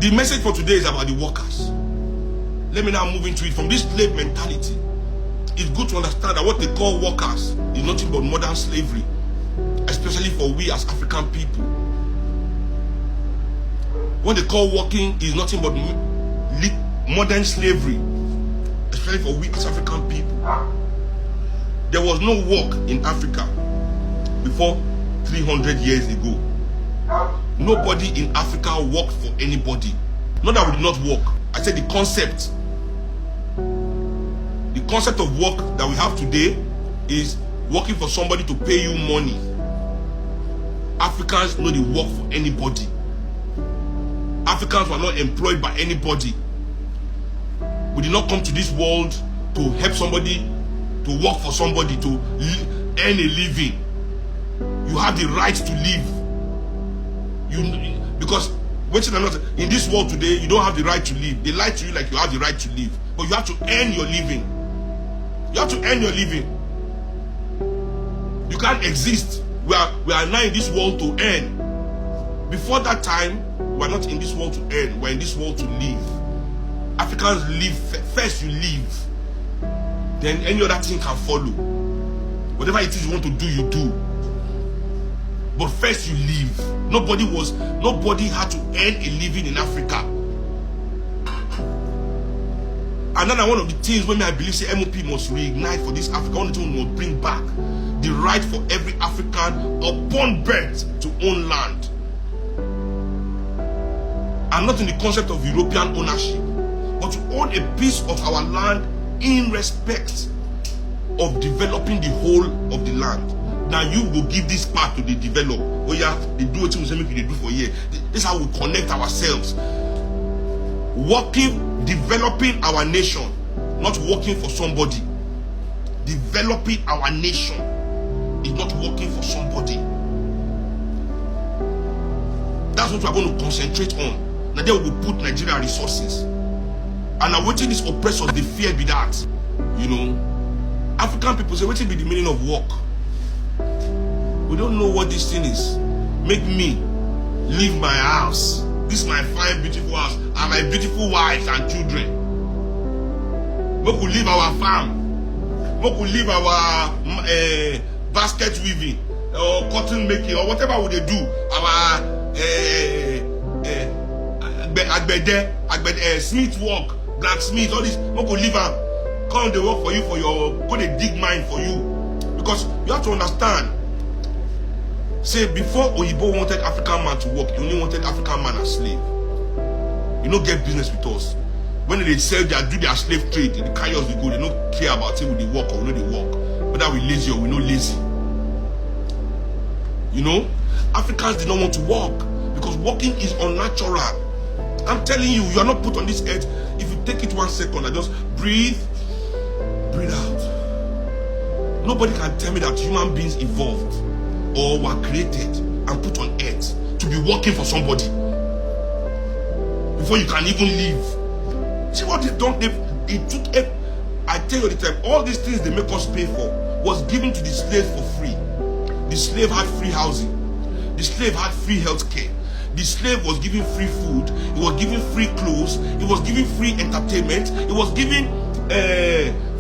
The message for today is about the workers. Let me now move into it. From this slave mentality, it's good to understand that what they call workers is nothing but modern slavery, especially for we as African people. What they call working is nothing but modern slavery, especially for we as African people. There was no work in Africa before 300 years ago. Nobody in Africa worked for anybody. Not that we did not work. I said the concept of work that we have today is working for somebody to pay you money. Africans know they work for anybody. Africans were not employed by anybody. We did not come to this world to help somebody, to work for somebody, to earn a living. You have the right to live. Because in this world today, you don't have the right to live. They lie to you like you have the right to live. But you have to earn your living. You have to earn your living. You can't exist. We are now in this world to earn. Before that time, we are not in this world to earn. We are in this world to live. Africans live. First you live. Then any other thing can follow. Whatever it is you want to do, you do. But first you live. Nobody had to earn a living in Africa. Another one of the things when I believe say MOP must reignite for this Africa, one of the things we must bring back the right for every African upon birth to own land. I'm not in the concept of European ownership, but to own a piece of our land in respect of developing the whole of the land. Now you will give this part to the develop. Oh yeah, they do what they do for a year. This is how we connect ourselves. Developing our nation, not working for somebody. Developing our nation is not working for somebody. That's what we are going to concentrate on. Now there we will put Nigeria resources. And awaiting these oppressors, they fear be that. You know, African people say, what will be the meaning of work? We don't know what this thing is. Make me leave my house. This is my fine, beautiful house, and my beautiful wives and children. We could leave our farm. We could leave our basket weaving, or cotton making, or whatever would they do. Our smith work, blacksmith, all this. We could leave them. Come they work for you for your, go they dig mine for you. Because you have to understand. Say before Oyibo wanted African man to work, he only wanted African man as slave. You don't get business with us. When they sell do their slave trade, in the chaos we go, they don't care about it, will they work or will they work. Whether we lazy or we not lazy. You know? Africans did not want to work because working is unnatural. I'm telling you, you are not put on this earth. If you take it 1 second and just breathe out. Nobody can tell me that human beings evolved or were created and put on earth to be working for somebody before you can even live. See what they've done? They took it. I tell you the time, all these things they make us pay for was given to the slave for free. The slave had free housing. The slave had free health care. The slave was given free food. He was given free clothes. He was given free entertainment. He was given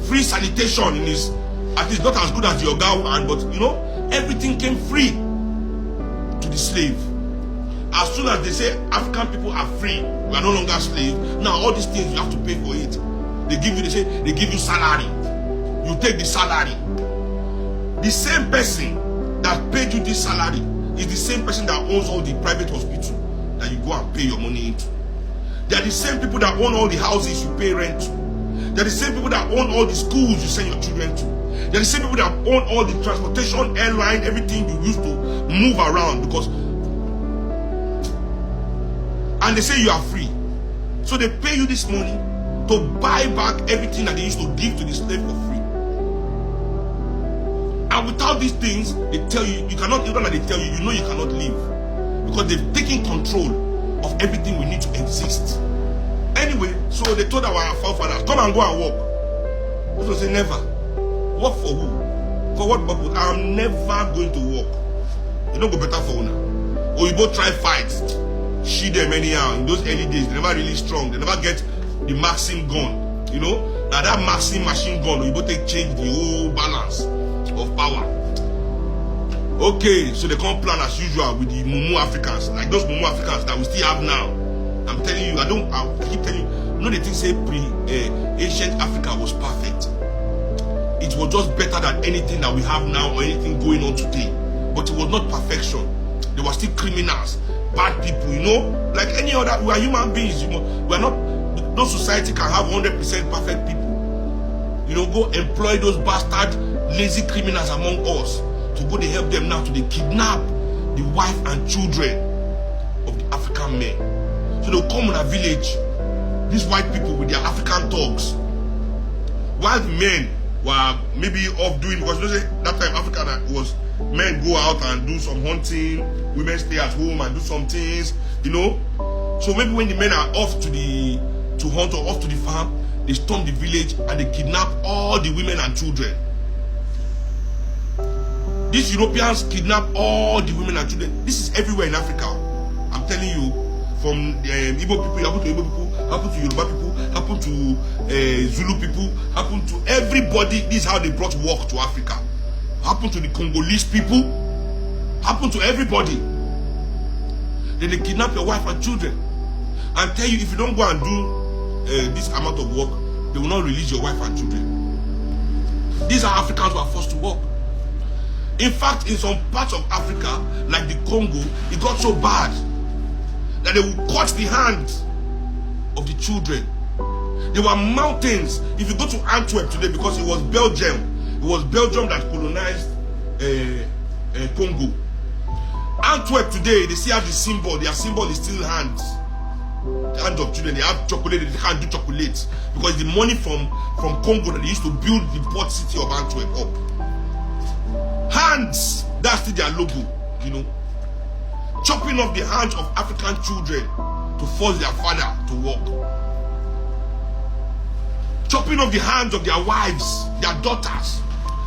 free sanitation in his, at least not as good as the Oga one, but you know, everything came free to the slave. As soon as they say African people are free, we are no longer slaves. Now all these things you have to pay for it. They give you, they say they give you salary. You take the salary. The same person that paid you this salary is the same person that owns all the private hospital that you go and pay your money into. They are the same people that own all the houses you pay rent to. They are the same people that own all the schools you send your children to. They are the same people that own all the transportation, airline, everything you used to move around because. And they say you are free. So they pay you this money to buy back everything that they used to give to the slave for free. And without these things, they tell you, you cannot, even like they tell you, you know you cannot live. Because they've taken control of everything we need to exist. Anyway, so they told our forefathers, come and go and work. This was say never. Work for who? For what purpose? I'm never going to work. You don't go better for una. Or you both try fight. shoot them anyhow. In those early days, they never really strong. They never get the Maxim gun. You know, now that Maxim machine gun, you both take change the whole balance of power. Okay, so they can't plan as usual with the Mumu Africans, like those Mumu Africans that we still have now. I'm telling you, I keep telling you, you know the thing say ancient Africa was perfect. It was just better than anything that we have now or anything going on today. But it was not perfection. There were still criminals, bad people, you know, like any other. We are human beings, you know. We are not. No society can have 100% perfect people. You know, go employ those bastard, lazy criminals among us to go. They help them now to they kidnap the wife and children of the African men. So they'll come in a village, these white people with their African dogs, while the men were maybe off doing, because you know, that time Africa was men go out and do some hunting, women stay at home and do some things, you know. So maybe when the men are off to hunt or off to the farm, they storm the village and they kidnap all the women and children. These Europeans kidnap all the women and children. This is everywhere in Africa. I'm telling you, from Igbo people, happen to Igbo people, happen to Yoruba people, happen to Zulu people, happen to everybody. This is how they brought work to Africa. Happen to the Congolese people, happen to everybody. Then they kidnap your wife and children and tell you if you don't go and do this amount of work, they will not release your wife and children. These are Africans who are forced to work. In fact, in some parts of Africa, like the Congo, it got so bad that they would cut the hands of the children. There were mountains. If you go to Antwerp today, because it was Belgium that colonized Congo. Antwerp today, they still have the symbol. Their symbol is still hands. The hands of children. They have chocolate. They can't do chocolate because the money from Congo that they used to build the port city of Antwerp up. Hands. That's still their logo. You know. Chopping off the hands of African children to force their father to work. Chopping off the hands of their wives, their daughters.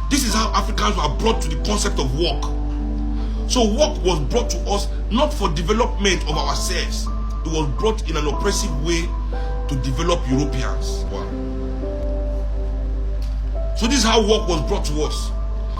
This is how Africans were brought to the concept of work. So work was brought to us not for development of ourselves. It was brought in an oppressive way to develop Europeans. Wow. So this is how work was brought to us.